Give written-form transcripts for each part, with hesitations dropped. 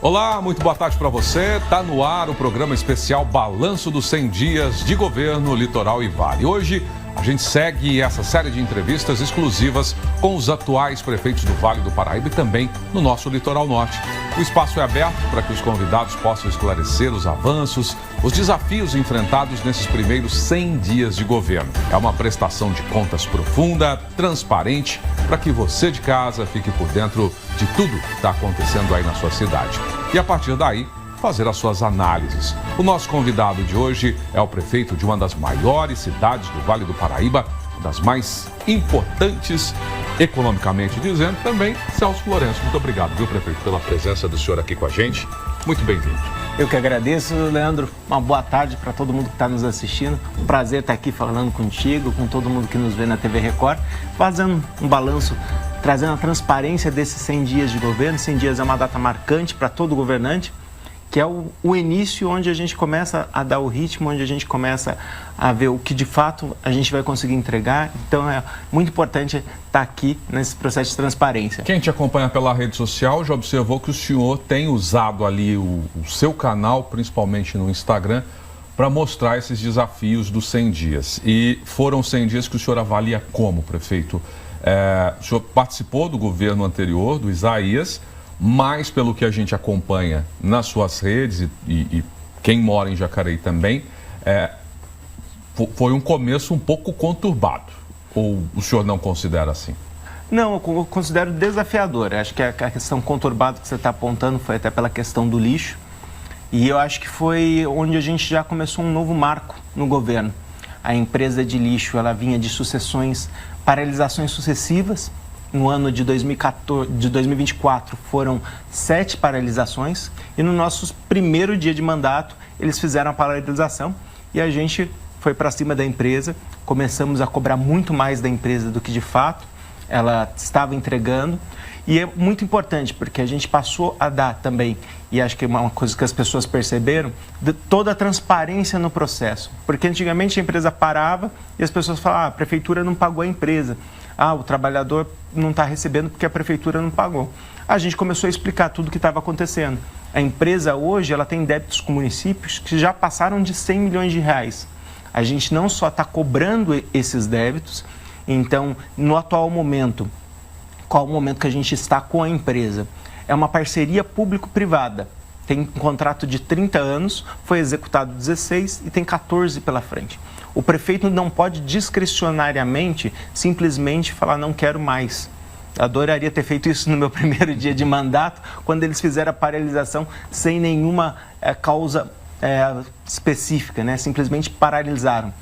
Olá, muito boa tarde para você. Está no ar o programa especial Balanço dos 100 Dias de Governo Litoral e Vale. Hoje a gente segue essa série de entrevistas exclusivas com os atuais prefeitos do Vale do Paraíba e também no nosso Litoral Norte. O espaço é aberto para que os convidados possam esclarecer os avanços, os desafios enfrentados nesses primeiros 100 dias de governo. É uma prestação de contas profunda, transparente, para que você de casa fique por dentro de tudo que está acontecendo aí na sua cidade. E a partir daí, fazer as suas análises. O nosso convidado de hoje é o prefeito de uma das maiores cidades do Vale do Paraíba, uma das mais importantes economicamente dizendo, também Celso Lourenço. Muito obrigado, viu, prefeito, pela presença do senhor aqui com a gente. Muito bem-vindo. Eu que agradeço, Leandro. Uma boa tarde para todo mundo que está nos assistindo. Um prazer estar aqui falando contigo, com todo mundo que nos vê na TV Record, fazendo um balanço, trazendo a transparência desses 100 dias de governo. 100 dias é uma data marcante para todo governante, que é o início onde a gente começa a dar o ritmo, onde a gente começa a ver o que de fato a gente vai conseguir entregar. Então é muito importante estar aqui nesse processo de transparência. Quem te acompanha pela rede social já observou que o senhor tem usado ali o seu canal, principalmente no Instagram, para mostrar esses desafios dos 100 dias. E foram 100 dias que o senhor avalia como, prefeito? O senhor participou do governo anterior, do Isaías, mas pelo que a gente acompanha nas suas redes e quem mora em Jacareí também, foi um começo um pouco conturbado. Ou o senhor não considera assim? Não, eu considero desafiador. Acho que a questão conturbada que você está apontando foi até pela questão do lixo. E eu acho que foi onde a gente já começou um novo marco no governo. A empresa de lixo, ela vinha de paralisações sucessivas. No ano de 2024 foram 7 paralisações e no nosso primeiro dia de mandato eles fizeram a paralisação e a gente foi para cima da empresa, começamos a cobrar muito mais da empresa do que de fato ela estava entregando. E é muito importante porque a gente passou a dar também, e acho que é uma coisa que as pessoas perceberam, de toda a transparência no processo. Porque antigamente a empresa parava e as pessoas falavam, a prefeitura não pagou a empresa. O trabalhador não está recebendo porque a prefeitura não pagou. A gente começou a explicar tudo o que estava acontecendo. A empresa hoje ela tem débitos com municípios que já passaram de 100 milhões de reais. A gente não só está cobrando esses débitos, então, no atual momento, qual o momento que a gente está com a empresa? É uma parceria público-privada. Tem um contrato de 30 anos, foi executado 16 e tem 14 pela frente. O prefeito não pode discricionariamente simplesmente falar não quero mais. Eu adoraria ter feito isso no meu primeiro dia de mandato, quando eles fizeram a paralisação sem nenhuma causa específica, né? Simplesmente paralisaram.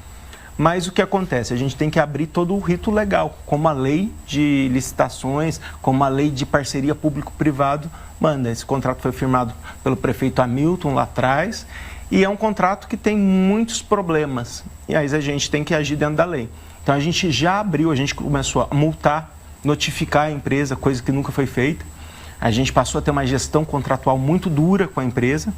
Mas o que acontece? A gente tem que abrir todo o rito legal, como a lei de licitações, como a lei de parceria público-privado manda. Esse contrato foi firmado pelo prefeito Hamilton lá atrás e é um contrato que tem muitos problemas. E aí a gente tem que agir dentro da lei. Então a gente já abriu, a gente começou a multar, notificar a empresa, coisa que nunca foi feita. A gente passou a ter uma gestão contratual muito dura com a empresa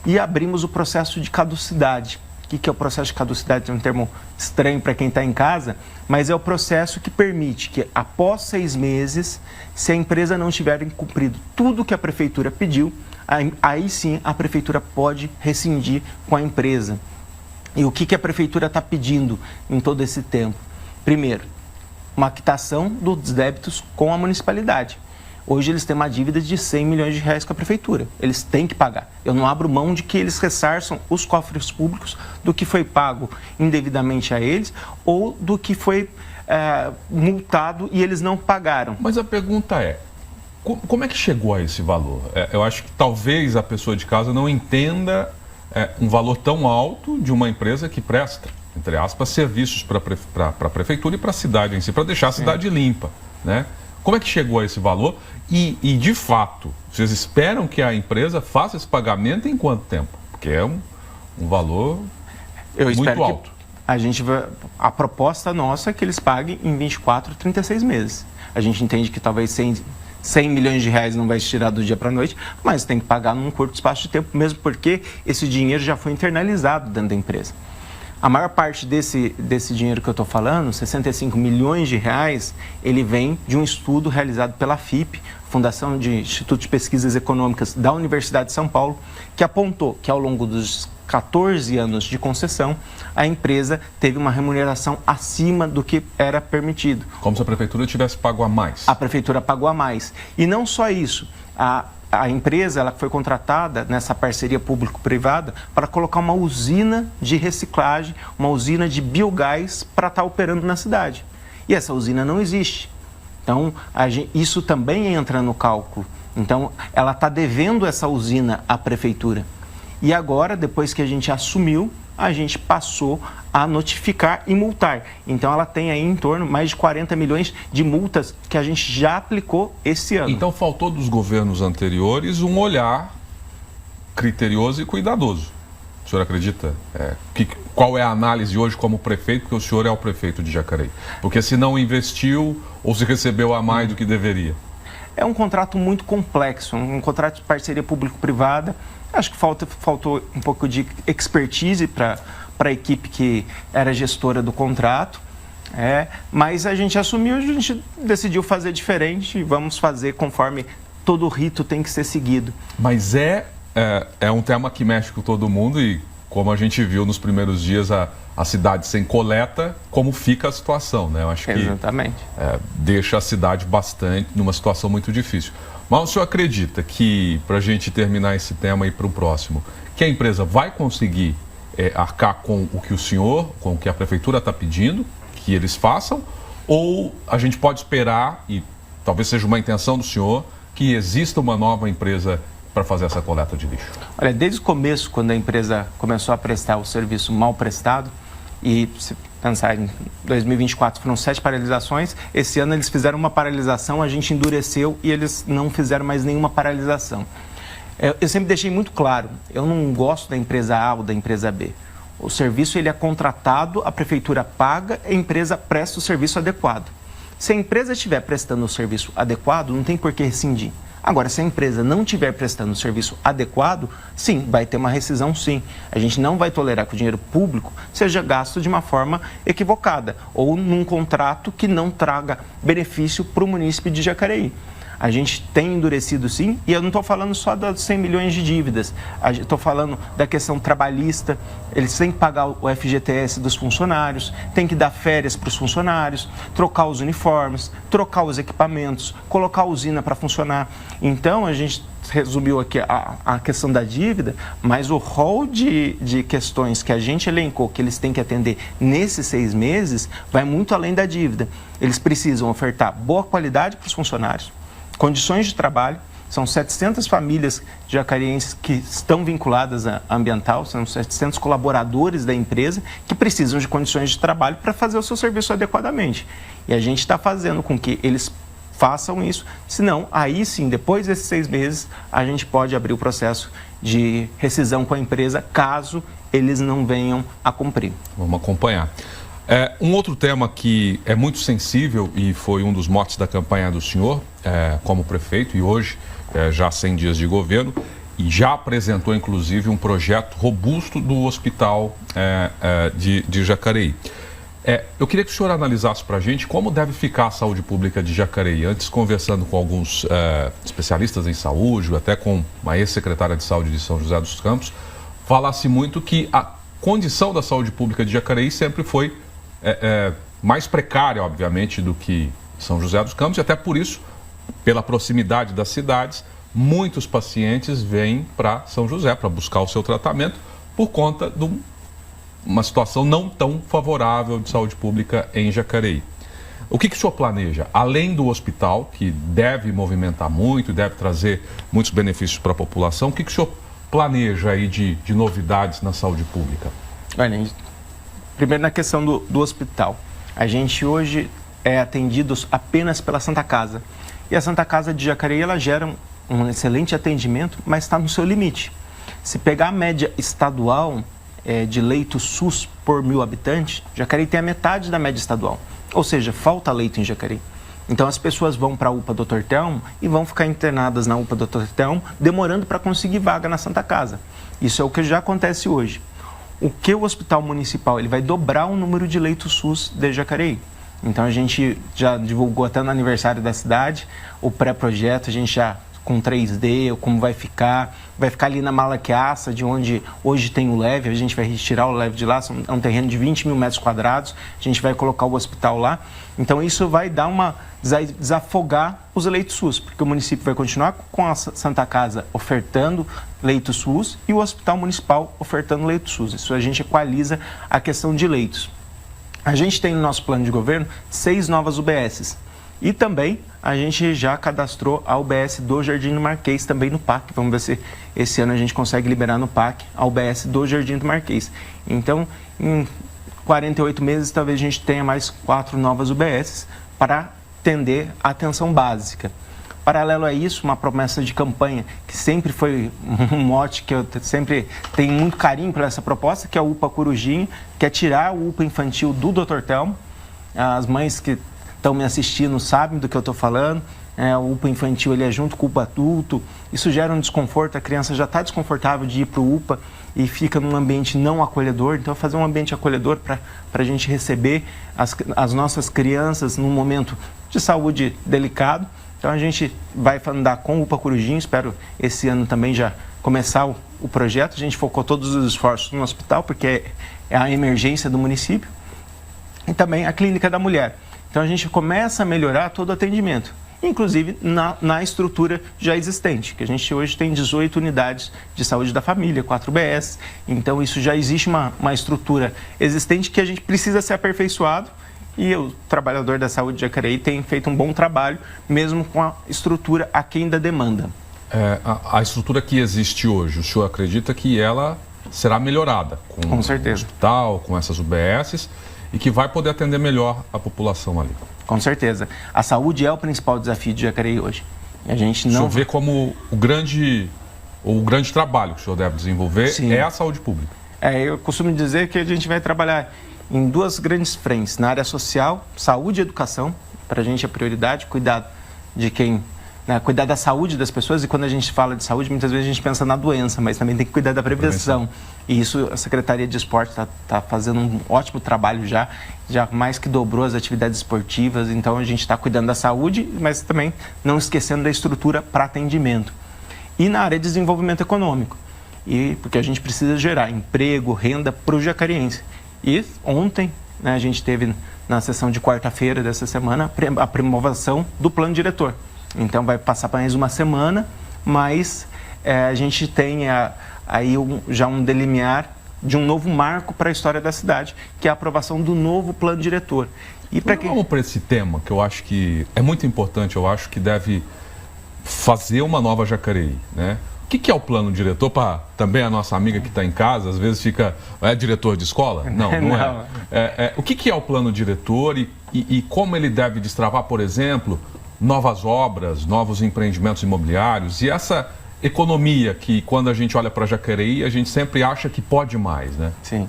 e abrimos o processo de caducidade. O que é o processo de caducidade? É um termo estranho para quem está em casa, mas é o processo que permite que, após 6 meses, se a empresa não tiver cumprido tudo que a prefeitura pediu, aí sim a prefeitura pode rescindir com a empresa. E o que a prefeitura está pedindo em todo esse tempo? Primeiro, uma quitação dos débitos com a municipalidade. Hoje eles têm uma dívida de 100 milhões de reais com a prefeitura. Eles têm que pagar. Eu não abro mão de que eles ressarçam os cofres públicos do que foi pago indevidamente a eles ou do que foi multado e eles não pagaram. Mas a pergunta é, como é que chegou a esse valor? Eu acho que talvez a pessoa de casa não entenda um valor tão alto de uma empresa que presta, entre aspas, serviços para a prefeitura e para a cidade em si, para deixar a cidade limpa, né? Como é que chegou a esse valor? E, de fato, vocês esperam que a empresa faça esse pagamento em quanto tempo? Porque é um valor muito alto. A proposta nossa é que eles paguem em 24, 36 meses. A gente entende que talvez 100 milhões de reais não vai se tirar do dia para a noite, mas tem que pagar num curto espaço de tempo, mesmo porque esse dinheiro já foi internalizado dentro da empresa. A maior parte desse dinheiro que eu estou falando, 65 milhões de reais, ele vem de um estudo realizado pela FIP, Fundação de Instituto de Pesquisas Econômicas da Universidade de São Paulo, que apontou que ao longo dos 14 anos de concessão, a empresa teve uma remuneração acima do que era permitido. Como se a prefeitura tivesse pago a mais. A prefeitura pagou a mais. E não só isso, a empresa ela foi contratada nessa parceria público-privada para colocar uma usina de reciclagem, uma usina de biogás para estar operando na cidade. E essa usina não existe. Então, isso também entra no cálculo. Então, ela está devendo essa usina à prefeitura. E agora, depois que a gente assumiu, a gente passou a notificar e multar. Então, ela tem aí em torno mais de 40 milhões de multas que a gente já aplicou esse ano. Então, faltou dos governos anteriores um olhar criterioso e cuidadoso. O senhor acredita? Qual é a análise hoje como prefeito? Porque o senhor é o prefeito de Jacareí. Porque se não investiu ou se recebeu a mais do que deveria? É um contrato muito complexo, um contrato de parceria público-privada. Acho que faltou um pouco de expertise para a equipe que era gestora do contrato. Mas a gente assumiu, a gente decidiu fazer diferente e vamos fazer conforme todo o rito tem que ser seguido. Mas é um tema que mexe com todo mundo e, como a gente viu nos primeiros dias, a cidade sem coleta, como fica a situação, né? Eu acho que exatamente. Deixa a cidade numa situação muito difícil. Mas o senhor acredita que, para a gente terminar esse tema e para o próximo, que a empresa vai conseguir arcar com o que com o que a prefeitura está pedindo, que eles façam, ou a gente pode esperar, e talvez seja uma intenção do senhor, que exista uma nova empresa para fazer essa coleta de lixo? Olha, desde o começo, quando a empresa começou a prestar o serviço mal prestado, e se pensar em 2024 foram 7 paralisações, esse ano eles fizeram uma paralisação, a gente endureceu e eles não fizeram mais nenhuma paralisação. Eu sempre deixei muito claro, eu não gosto da empresa A ou da empresa B. O serviço ele é contratado, a prefeitura paga, a empresa presta o serviço adequado. Se a empresa estiver prestando o serviço adequado, não tem por que rescindir. Agora, se a empresa não estiver prestando o serviço adequado, sim, vai ter uma rescisão, sim. A gente não vai tolerar que o dinheiro público seja gasto de uma forma equivocada ou num contrato que não traga benefício para o município de Jacareí. A gente tem endurecido, sim, e eu não estou falando só dos 100 milhões de dívidas. Estou falando da questão trabalhista, eles têm que pagar o FGTS dos funcionários, tem que dar férias para os funcionários, trocar os uniformes, trocar os equipamentos, colocar a usina para funcionar. Então, a gente resumiu aqui a questão da dívida, mas o rol de questões que a gente elencou, que eles têm que atender nesses 6 meses, vai muito além da dívida. Eles precisam ofertar boa qualidade para os funcionários, condições de trabalho, são 700 famílias jacarienses que estão vinculadas à ambiental, são 700 colaboradores da empresa que precisam de condições de trabalho para fazer o seu serviço adequadamente. E a gente está fazendo com que eles façam isso, senão, aí sim, depois desses 6 meses, a gente pode abrir o processo de rescisão com a empresa, caso eles não venham a cumprir. Vamos acompanhar. Um outro tema que é muito sensível e foi um dos motes da campanha do senhor como prefeito e hoje já 100 dias de governo e já apresentou inclusive um projeto robusto do hospital de Jacareí. Eu queria que o senhor analisasse para a gente como deve ficar a saúde pública de Jacareí. Antes, conversando com alguns especialistas em saúde, até com uma ex-secretária de saúde de São José dos Campos, falasse muito que a condição da saúde pública de Jacareí sempre foi mais precária, obviamente, do que São José dos Campos, e até por isso, pela proximidade das cidades, muitos pacientes vêm para São José para buscar o seu tratamento por conta de uma situação não tão favorável de saúde pública em Jacareí. O que o senhor planeja, além do hospital, que deve movimentar muito e deve trazer muitos benefícios para a população, o que o senhor planeja aí de novidades na saúde pública? Olha, primeiro na questão do hospital. A gente hoje é atendido apenas pela Santa Casa. E a Santa Casa de Jacareí, ela gera um excelente atendimento, mas está no seu limite. Se pegar a média estadual de leito SUS por 1.000 habitantes, Jacareí tem a metade da média estadual. Ou seja, falta leito em Jacareí. Então as pessoas vão para a UPA Dr. Telmo e vão ficar internadas na UPA Dr. Telmo, demorando para conseguir vaga na Santa Casa. Isso é o que já acontece hoje. O que o hospital municipal? Ele vai dobrar o número de leitos SUS de Jacareí. Então a gente já divulgou até no aniversário da cidade o pré-projeto, a gente já com 3D, como vai ficar ali na Malaquiaça, de onde hoje tem o leve, a gente vai retirar o leve de lá, é um terreno de 20 mil metros quadrados, a gente vai colocar o hospital lá, então isso vai dar desafogar os leitos SUS, porque o município vai continuar com a Santa Casa ofertando leitos SUS e o hospital municipal ofertando leitos SUS, isso a gente equaliza a questão de leitos. A gente tem no nosso plano de governo 6 novas UBSs. E também a gente já cadastrou a UBS do Jardim do Marquês também no PAC. Vamos ver se esse ano a gente consegue liberar no PAC a UBS do Jardim do Marquês. Então, em 48 meses, talvez a gente tenha mais 4 novas UBSs para atender a atenção básica. Paralelo a isso, uma promessa de campanha que sempre foi um mote que eu sempre tenho muito carinho por essa proposta, que é o UPA Corujinha, que é tirar o UPA infantil do Dr. Telmo. As mães que estão me assistindo sabem do que eu estou falando. O UPA infantil ele é junto com o UPA adulto. Isso gera um desconforto, a criança já está desconfortável de ir para o UPA e fica num ambiente não acolhedor. Então, fazer um ambiente acolhedor para a gente receber as nossas crianças num momento de saúde delicado. Então, a gente vai andar com o UPA Corujinha, espero esse ano também já começar o projeto. A gente focou todos os esforços no hospital, porque é a emergência do município. E também a Clínica da Mulher. Então, a gente começa a melhorar todo o atendimento, inclusive na estrutura já existente, que a gente hoje tem 18 unidades de saúde da família, 4 UBS. Então, isso já existe uma estrutura existente que a gente precisa ser aperfeiçoado. E o trabalhador da saúde de Jacareí tem feito um bom trabalho, mesmo com a estrutura aquém da demanda. A estrutura que existe hoje, o senhor acredita que ela será melhorada? Com certeza. O hospital, com essas UBSs, e que vai poder atender melhor a população ali? Com certeza. A saúde é o principal desafio de Jacareí hoje. A gente não... O senhor vê como o grande trabalho que o senhor deve desenvolver. Sim. É a saúde pública. Eu costumo dizer que a gente vai trabalhar em 2 grandes frentes. Na área social, saúde e educação. Para a gente é prioridade, cuidar de quem... cuidar da saúde das pessoas. E quando a gente fala de saúde, muitas vezes a gente pensa na doença, mas também tem que cuidar da prevenção. E isso a Secretaria de Esporte está fazendo um ótimo trabalho já mais que dobrou as atividades esportivas. Então a gente está cuidando da saúde, mas também não esquecendo da estrutura para atendimento. E na área de desenvolvimento econômico, porque a gente precisa gerar emprego, renda para o jacariense. E ontem a gente teve na sessão de quarta-feira dessa semana a promulgação do plano diretor. Então vai passar mais uma semana, mas a gente tem aí já um delinear de um novo marco para a história da cidade, que é a aprovação do novo plano diretor. E vamos para esse tema, que eu acho que é muito importante, eu acho que deve fazer uma nova Jacareí, né? O que é o plano diretor? Para também a nossa amiga que está em casa, às vezes fica... É diretor de escola? Não é. O que é o plano diretor e como ele deve destravar, por exemplo, novas obras, novos empreendimentos imobiliários e essa economia que, quando a gente olha para Jacareí, a gente sempre acha que pode mais, né? Sim.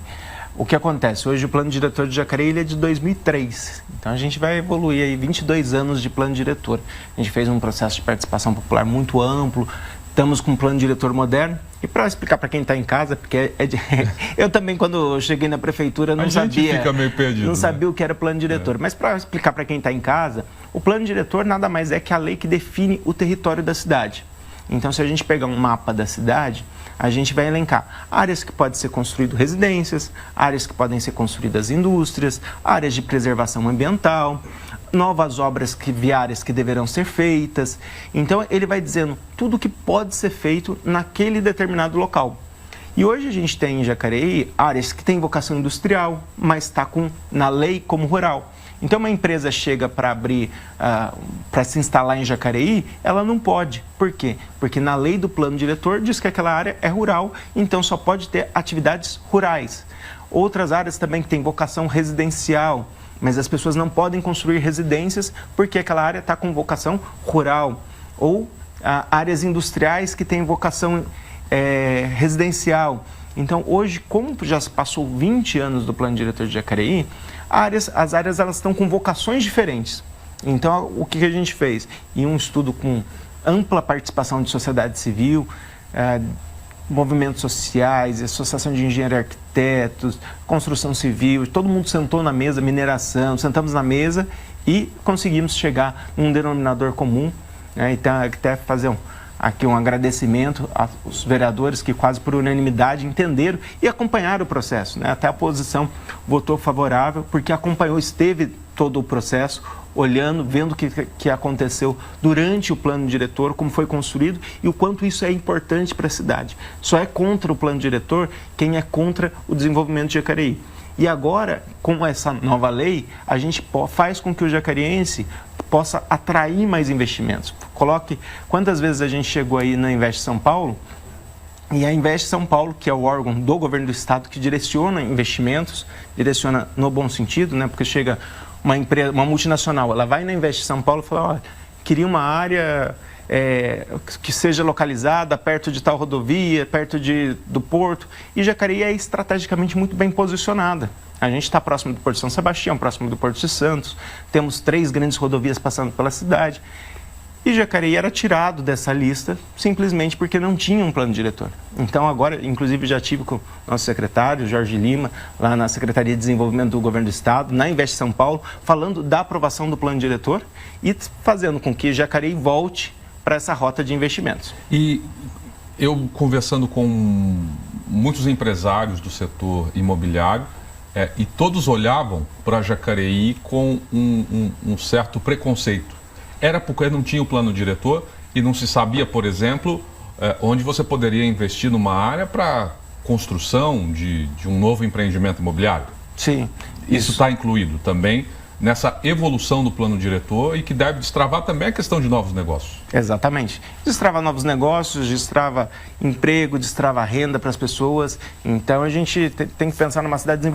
O que acontece? Hoje o plano diretor de Jacareí ele é de 2003. Então a gente vai evoluir aí 22 anos de plano diretor. A gente fez um processo de participação popular muito amplo. Estamos com um plano diretor moderno. E para explicar para quem está em casa, porque eu também, quando eu cheguei na prefeitura, não sabia, fica meio perdido, não sabia o que era plano diretor. Mas para explicar para quem está em casa, o plano diretor nada mais é que a lei que define o território da cidade. Então, se a gente pegar um mapa da cidade, a gente vai elencar áreas que podem ser construídas residências, áreas que podem ser construídas indústrias, áreas de preservação ambiental, novas obras viárias que deverão ser feitas. Então, ele vai dizendo tudo que pode ser feito naquele determinado local. E hoje a gente tem em Jacareí áreas que têm vocação industrial, mas está na lei como rural. Então, uma empresa chega para abrir, para se instalar em Jacareí, ela não pode. Por quê? Porque na lei do plano diretor diz que aquela área é rural, então só pode ter atividades rurais. Outras áreas também que têm vocação residencial, mas as pessoas não podem construir residências porque aquela área está com vocação rural. Ou áreas industriais que têm vocação residencial. Então, hoje, como já se passou 20 anos do plano diretor de Jacareí, as áreas elas estão com vocações diferentes. Então, o que a gente fez? Em um estudo com ampla participação de sociedade civil, movimentos sociais, Associação de Engenheiros e Arquitetos, Construção Civil, todo mundo sentou na mesa, mineração, sentamos na mesa e conseguimos chegar num denominador comum, né? Então, até fazer aqui um agradecimento aos vereadores que quase por unanimidade entenderam e acompanharam o processo, né? Até a oposição votou favorável porque acompanhou, esteve todo o processo, olhando, vendo o que aconteceu durante o plano diretor, como foi construído e o quanto isso é importante para a cidade. Só é contra o plano diretor quem é contra o desenvolvimento de Jacareí. E agora, com essa nova lei, a gente faz com que o jacariense possa atrair mais investimentos. Coloque quantas vezes a gente chegou aí na Invest São Paulo, e a Invest São Paulo, que é o órgão do governo do estado que direciona investimentos, direciona no bom sentido, né? Porque chega uma empresa, uma multinacional, ela vai na Invest São Paulo e fala, olha, queria uma área que seja localizada perto de tal rodovia, perto do porto, e Jacareí é estrategicamente muito bem posicionada. A gente está próximo do Porto de São Sebastião, próximo do Porto de Santos, temos 3 grandes rodovias passando pela cidade, e Jacareí era tirado dessa lista simplesmente porque não tinha um plano diretor. Então agora, inclusive já tive com o nosso secretário, Jorge Lima, lá na Secretaria de Desenvolvimento do Governo do Estado, na Invest São Paulo, falando da aprovação do plano diretor e fazendo com que Jacareí volte para essa rota de investimentos. E eu conversando com muitos empresários do setor imobiliário, e todos olhavam para Jacareí com um certo preconceito. Era porque não tinha o plano diretor e não se sabia, por exemplo, onde você poderia investir numa área para construção de um novo empreendimento imobiliário. Sim. Isso está incluído também nessa evolução do plano diretor e que deve destravar também a questão de novos negócios. Exatamente. Destrava novos negócios, destrava emprego, destrava renda para as pessoas. Então, a gente tem que pensar numa cidade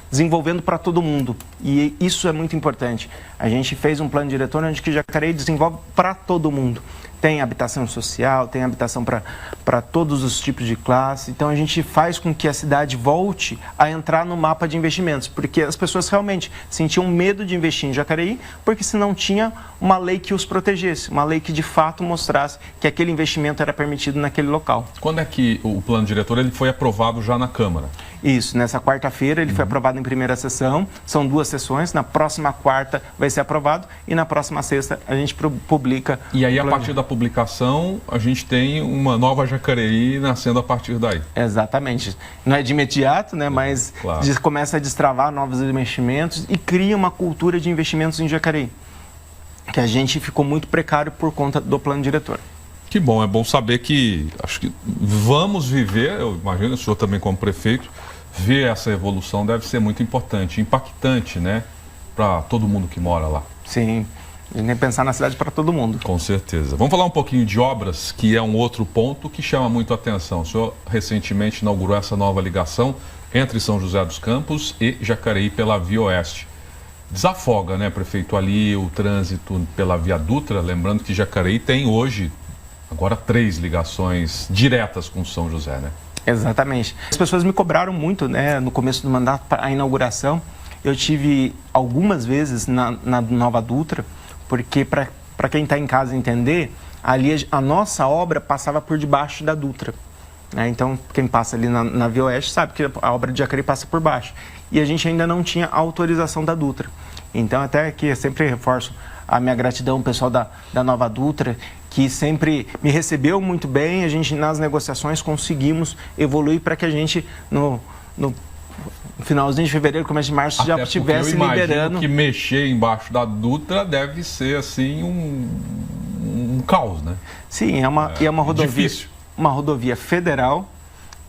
desenvolvendo para todo mundo. E isso é muito importante. A gente fez um plano diretor onde que Jacareí desenvolve para todo mundo. Tem habitação social, tem habitação para todos os tipos de classe. Então, a gente faz com que a cidade volte a entrar no mapa de investimentos, porque as pessoas realmente sentiam medo de investir em Jacareí, porque se não tinha uma lei que os protegesse, uma lei que de fato mostrasse que aquele investimento era permitido naquele local. Quando é que o plano diretor ele foi aprovado já na Câmara? Isso, nessa quarta-feira ele foi aprovado em primeira sessão, são 2 sessões, na próxima quarta vai ser aprovado e na próxima sexta a gente publica. E aí a partir da publicação a gente tem uma nova Jacareí nascendo a partir daí. Exatamente, não é de imediato, né, mas claro, começa a destravar novos investimentos e cria uma cultura de investimentos em Jacareí, que a gente ficou muito precário por conta do plano diretor. Que bom, é bom saber que acho que vamos viver, eu imagino, o senhor também como prefeito, ver essa evolução deve ser muito importante, impactante, né, para todo mundo que mora lá. Sim, a gente tem que pensar na cidade para todo mundo. Com certeza. Vamos falar um pouquinho de obras, que é um outro ponto que chama muito a atenção. O senhor recentemente inaugurou essa nova ligação entre São José dos Campos e Jacareí pela Via Oeste. Desafoga, né, prefeito, ali o trânsito pela Via Dutra, lembrando que Jacareí tem hoje, agora 3 ligações diretas com São José, né? Exatamente. As pessoas me cobraram muito, né, no começo do mandato, para a inauguração. Eu tive algumas vezes na Nova Dutra, porque para quem está em casa entender, ali a nossa obra passava por debaixo da Dutra. Né? Então, quem passa ali na Via Oeste sabe que a obra de Jacareí passa por baixo. E a gente ainda não tinha autorização da Dutra. Então, até aqui eu sempre reforço a minha gratidão ao pessoal da Nova Dutra, que sempre me recebeu muito bem. A gente, nas negociações, conseguimos evoluir para que a gente, no finalzinho de fevereiro, começo de março, já estivesse liberando. Que mexer embaixo da Dutra deve ser, assim, um caos, né? Sim, é uma rodovia, difícil. Uma rodovia federal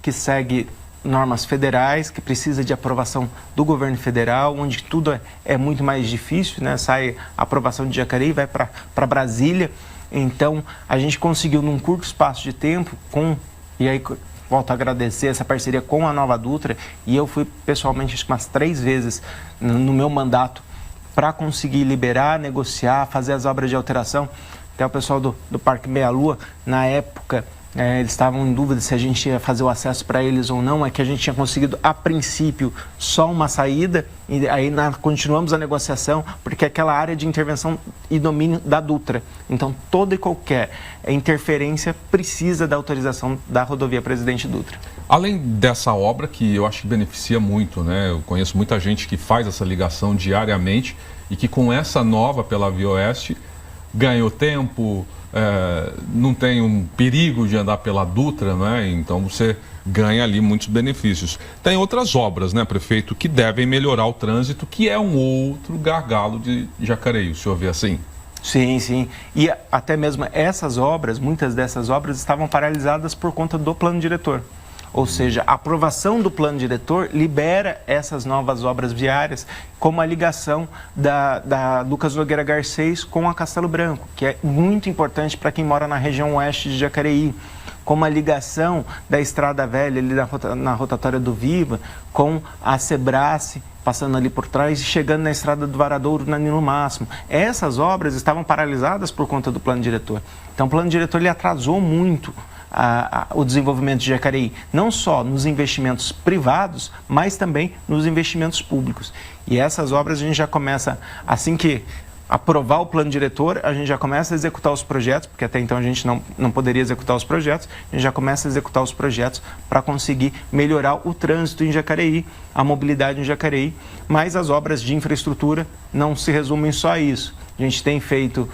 que segue normas federais, que precisa de aprovação do governo federal, onde tudo é muito mais difícil, né? Sai a aprovação de Jacareí, vai para Brasília. Então, a gente conseguiu, num curto espaço de tempo, e aí volto a agradecer essa parceria com a Nova Dutra, e eu fui pessoalmente acho que umas 3 vezes no meu mandato para conseguir liberar, negociar, fazer as obras de alteração. Até o pessoal do Parque Meia Lua, na época, Eles estavam em dúvida se a gente ia fazer o acesso para eles ou não. É que a gente tinha conseguido, a princípio, só uma saída, e aí continuamos a negociação, porque aquela área de intervenção e domínio da Dutra. Então, toda e qualquer interferência precisa da autorização da rodovia Presidente Dutra. Além dessa obra, que eu acho que beneficia muito, né? Eu conheço muita gente que faz essa ligação diariamente e que com essa nova pela Via Oeste ganhou tempo, não tem um perigo de andar pela Dutra, né? Então você ganha ali muitos benefícios. Tem outras obras, né, prefeito, que devem melhorar o trânsito, que é um outro gargalo de Jacareí. O senhor vê assim? Sim, sim. E até mesmo essas obras, muitas dessas obras estavam paralisadas por conta do plano diretor. Ou seja, a aprovação do plano diretor libera essas novas obras viárias, como a ligação da Lucas Nogueira Garcês com a Castelo Branco, que é muito importante para quem mora na região oeste de Jacareí, como a ligação da Estrada Velha, ali na rotatória do Viva, com a Sebrace, passando ali por trás e chegando na Estrada do Varadouro, na Nilo Máximo. Essas obras estavam paralisadas por conta do plano diretor. Então, o plano diretor ele atrasou muito o desenvolvimento de Jacareí, não só nos investimentos privados, mas também nos investimentos públicos. E essas obras a gente já começa, assim que aprovar o plano diretor, a gente já começa a executar os projetos, porque até então a gente não poderia executar os projetos, a gente já começa a executar os projetos para conseguir melhorar o trânsito em Jacareí, a mobilidade em Jacareí, mas as obras de infraestrutura não se resumem só a isso. A gente tem feito,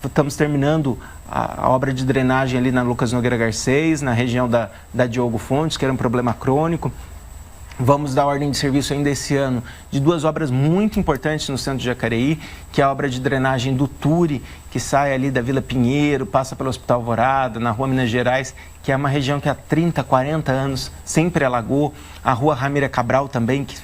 estamos terminando a obra de drenagem ali na Lucas Nogueira Garcês, na região da Diogo Fontes, que era um problema crônico. Vamos dar ordem de serviço ainda esse ano de duas obras muito importantes no centro de Jacareí, que é a obra de drenagem do Turi, que sai ali da Vila Pinheiro, passa pelo Hospital Alvorada, na Rua Minas Gerais, que é uma região que há 30, 40 anos sempre alagou. A Rua Ramira Cabral também, que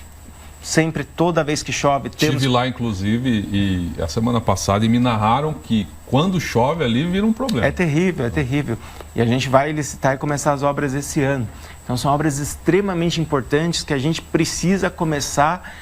sempre, toda vez que chove... Estive lá, inclusive, e a semana passada, e me narraram que quando chove ali vira um problema. É terrível, é terrível. E a gente vai licitar e começar as obras esse ano. Então, são obras extremamente importantes que a gente precisa começar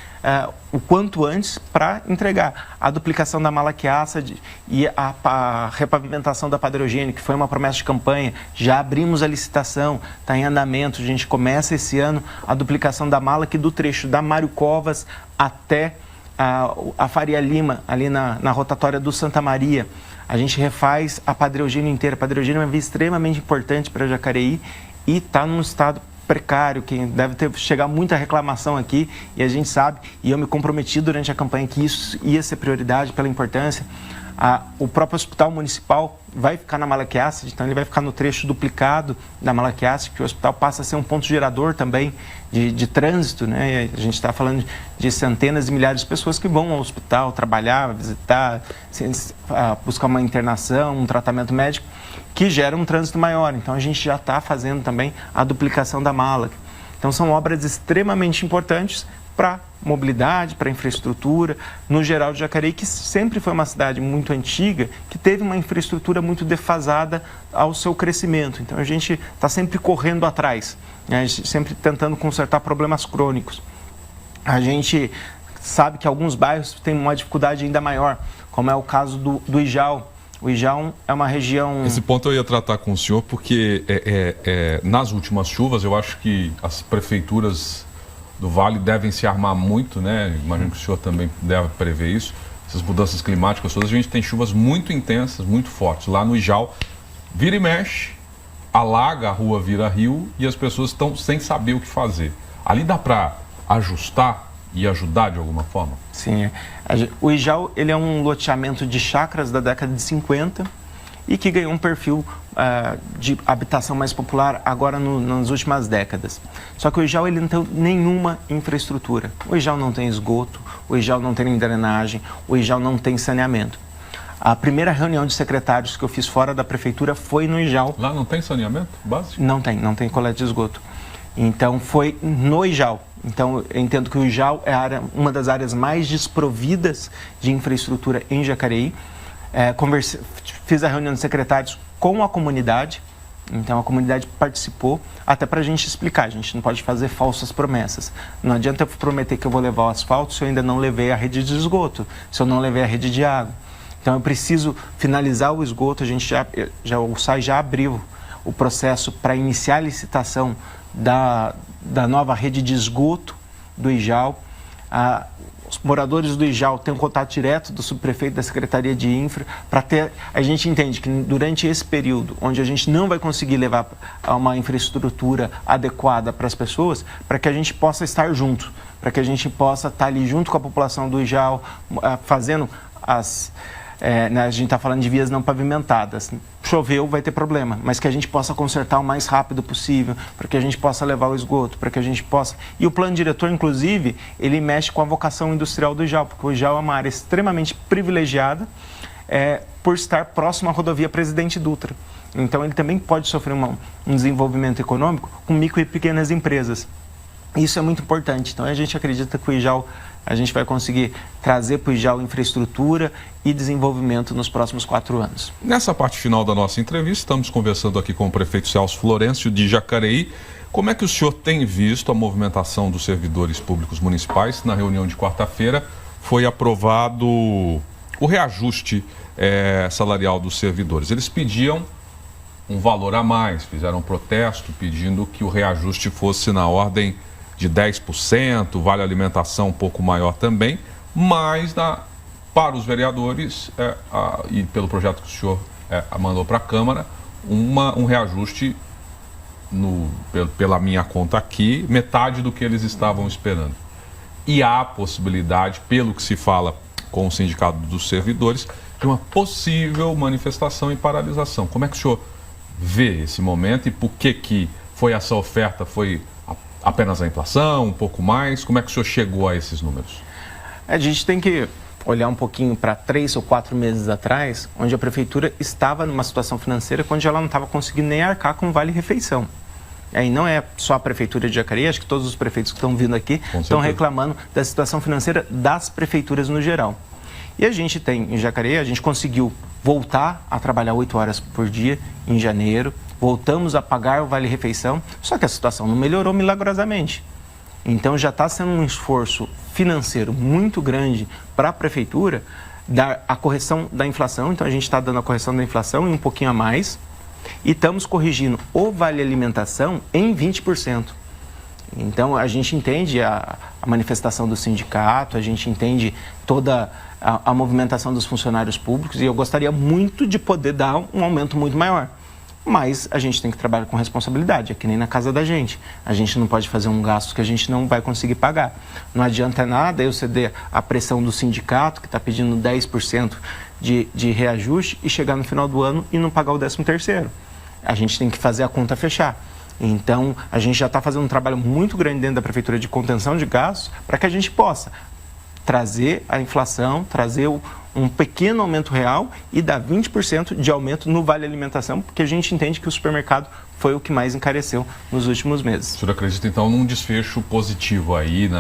o quanto antes para entregar. A duplicação da Malaquiaça e a repavimentação da Padre Eugênio, que foi uma promessa de campanha, já abrimos a licitação, está em andamento. A gente começa esse ano a duplicação da Malaquiaça do trecho da Mário Covas até a Faria Lima, ali na rotatória do Santa Maria. A gente refaz a Padre Eugênio inteira. A Padre Eugênio é uma via extremamente importante para Jacareí e está num estado precário, que deve chegar muita reclamação aqui, e a gente sabe, e eu me comprometi durante a campanha que isso ia ser prioridade pela importância. O próprio hospital municipal vai ficar na Malaquiaça, então ele vai ficar no trecho duplicado da Malaquiaça, que o hospital passa a ser um ponto gerador também de trânsito, né? A gente está falando de centenas de milhares de pessoas que vão ao hospital trabalhar, visitar, buscar uma internação, um tratamento médico, que gera um trânsito maior. Então a gente já está fazendo também a duplicação da Mala. Então são obras extremamente importantes para mobilidade, para infraestrutura, no geral de Jacareí, que sempre foi uma cidade muito antiga, que teve uma infraestrutura muito defasada ao seu crescimento. Então a gente está sempre correndo atrás, né? Sempre tentando consertar problemas crônicos. A gente sabe que alguns bairros têm uma dificuldade ainda maior, como é o caso do Ijau. O Ijau é uma região... Esse ponto eu ia tratar com o senhor, porque nas últimas chuvas eu acho que as prefeituras do Vale devem se armar muito, né? Imagino que o senhor também deve prever isso. Essas mudanças climáticas todas, a gente tem chuvas muito intensas, muito fortes. Lá no Ijau, vira e mexe, alaga, a rua vira rio e as pessoas estão sem saber o que fazer. Ali dá para ajustar e ajudar de alguma forma? Sim. O Ijau, ele é um loteamento de chácaras da década de 50 e que ganhou um perfil de habitação mais popular agora nas últimas décadas. Só que o Ijau ele não tem nenhuma infraestrutura. O Ijau não tem esgoto, o Ijau não tem drenagem, o Ijau não tem saneamento. A primeira reunião de secretários que eu fiz fora da prefeitura foi no Ijau. Lá não tem saneamento básico? Não tem coleta de esgoto. Então foi no Ijau. Então eu entendo que o Ijau é uma das áreas mais desprovidas de infraestrutura em Jacareí. Fiz a reunião de secretários com a comunidade, então a comunidade participou, até para a gente explicar, a gente não pode fazer falsas promessas. Não adianta eu prometer que eu vou levar o asfalto se eu ainda não levei a rede de esgoto, se eu não levei a rede de água. Então eu preciso finalizar o esgoto, a gente o SAI já abriu o processo para iniciar a licitação da nova rede de esgoto do IJAL. Os moradores do IJAL têm um contato direto do subprefeito da Secretaria de Infra para ter... A gente entende que durante esse período, onde a gente não vai conseguir levar a uma infraestrutura adequada para as pessoas, para que a gente possa estar junto, para que a gente possa estar ali junto com a população do IJAL, fazendo as... a gente está falando de vias não pavimentadas. Choveu, vai ter problema, mas que a gente possa consertar o mais rápido possível, para que a gente possa levar o esgoto, para que a gente possa... E o plano diretor, inclusive, ele mexe com a vocação industrial do IJAL, porque o IJAL é uma área extremamente privilegiada por estar próximo à rodovia Presidente Dutra. Então, ele também pode sofrer um desenvolvimento econômico com micro e pequenas empresas. Isso é muito importante. Então, a gente acredita que o IJAL, a gente vai conseguir trazer para o IJAL infraestrutura e desenvolvimento nos próximos 4 anos. Nessa parte final da nossa entrevista, estamos conversando aqui com o prefeito Celso Florencio, de Jacareí. Como é que o senhor tem visto a movimentação dos servidores públicos municipais? Na reunião de quarta-feira foi aprovado o reajuste salarial dos servidores. Eles pediam um valor a mais, fizeram um protesto pedindo que o reajuste fosse na ordem de 10%, vale alimentação um pouco maior também, mas para os vereadores, e pelo projeto que o senhor mandou para a Câmara, um reajuste, pela minha conta aqui, metade do que eles estavam esperando. E há a possibilidade, pelo que se fala com o Sindicato dos Servidores, de uma possível manifestação e paralisação. Como é que o senhor vê esse momento e por que foi essa oferta? Foi apenas a inflação, um pouco mais? Como é que o senhor chegou a esses números? A gente tem que olhar um pouquinho para 3 ou 4 meses atrás, onde a prefeitura estava numa situação financeira onde ela não estava conseguindo nem arcar com o vale-refeição. E não é só a prefeitura de Jacareí, acho que todos os prefeitos que estão vindo aqui estão reclamando da situação financeira das prefeituras no geral. E a gente tem, em Jacareí, a gente conseguiu voltar a trabalhar 8 horas por dia em janeiro, voltamos a pagar o vale-refeição, só que a situação não melhorou milagrosamente. Então já está sendo um esforço financeiro muito grande para a prefeitura dar a correção da inflação. Então a gente está dando a correção da inflação e um pouquinho a mais. E estamos corrigindo o vale-alimentação em 20%. Então a gente entende a manifestação do sindicato, a gente entende toda a movimentação dos funcionários públicos e eu gostaria muito de poder dar um aumento muito maior. Mas a gente tem que trabalhar com responsabilidade, é que nem na casa da gente. A gente não pode fazer um gasto que a gente não vai conseguir pagar. Não adianta nada eu ceder à pressão do sindicato, que está pedindo 10% de reajuste, e chegar no final do ano e não pagar o 13º. A gente tem que fazer a conta fechar. Então, a gente já está fazendo um trabalho muito grande dentro da Prefeitura de contenção de gastos para que a gente possa trazer a inflação, trazer um pequeno aumento real e dar 20% de aumento no Vale Alimentação, porque a gente entende que o supermercado foi o que mais encareceu nos últimos meses. O senhor acredita, então, num desfecho positivo aí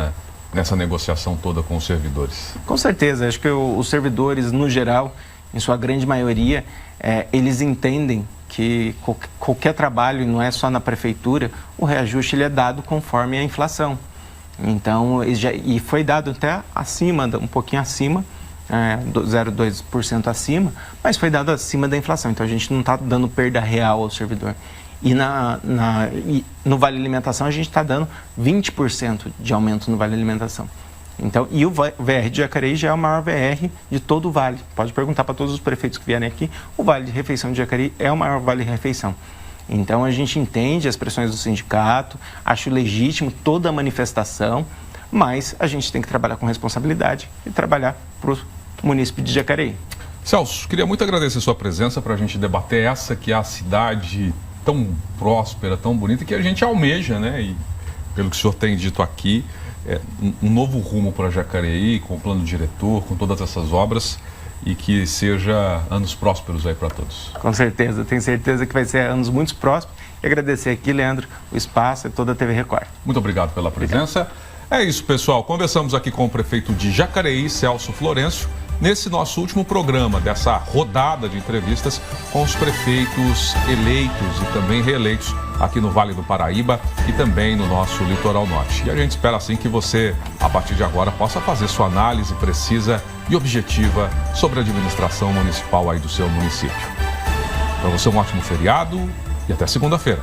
nessa negociação toda com os servidores? Com certeza. Acho que os servidores, no geral, em sua grande maioria, eles entendem que qualquer trabalho, e não é só na prefeitura, o reajuste ele é dado conforme a inflação. Então, e foi dado até acima, um pouquinho acima, 0,2% acima, mas foi dado acima da inflação. Então, a gente não está dando perda real ao servidor. E no Vale Alimentação, a gente está dando 20% de aumento no Vale Alimentação. Então, e o VR de Jacareí já é o maior VR de todo o Vale. Pode perguntar para todos os prefeitos que vierem aqui, o Vale de Refeição de Jacareí é o maior Vale de Refeição. Então, a gente entende as pressões do sindicato, acho legítimo toda a manifestação, mas a gente tem que trabalhar com responsabilidade e trabalhar para o município de Jacareí. Celso, queria muito agradecer a sua presença para a gente debater essa que é a cidade tão próspera, tão bonita, que a gente almeja, né? E pelo que o senhor tem dito aqui, um novo rumo para Jacareí, com o plano diretor, com todas essas obras, e que seja anos prósperos aí para todos. Com certeza, tenho certeza que vai ser anos muito prósperos. E agradecer aqui, Leandro, o espaço e toda a TV Record. Muito obrigado pela presença. Obrigado. É isso, pessoal. Conversamos aqui com o prefeito de Jacareí, Celso Florencio, nesse nosso último programa dessa rodada de entrevistas com os prefeitos eleitos e também reeleitos aqui no Vale do Paraíba e também no nosso Litoral Norte. E a gente espera assim que você, a partir de agora, possa fazer sua análise precisa e objetiva sobre a administração municipal aí do seu município. Para você, um ótimo feriado e até segunda-feira.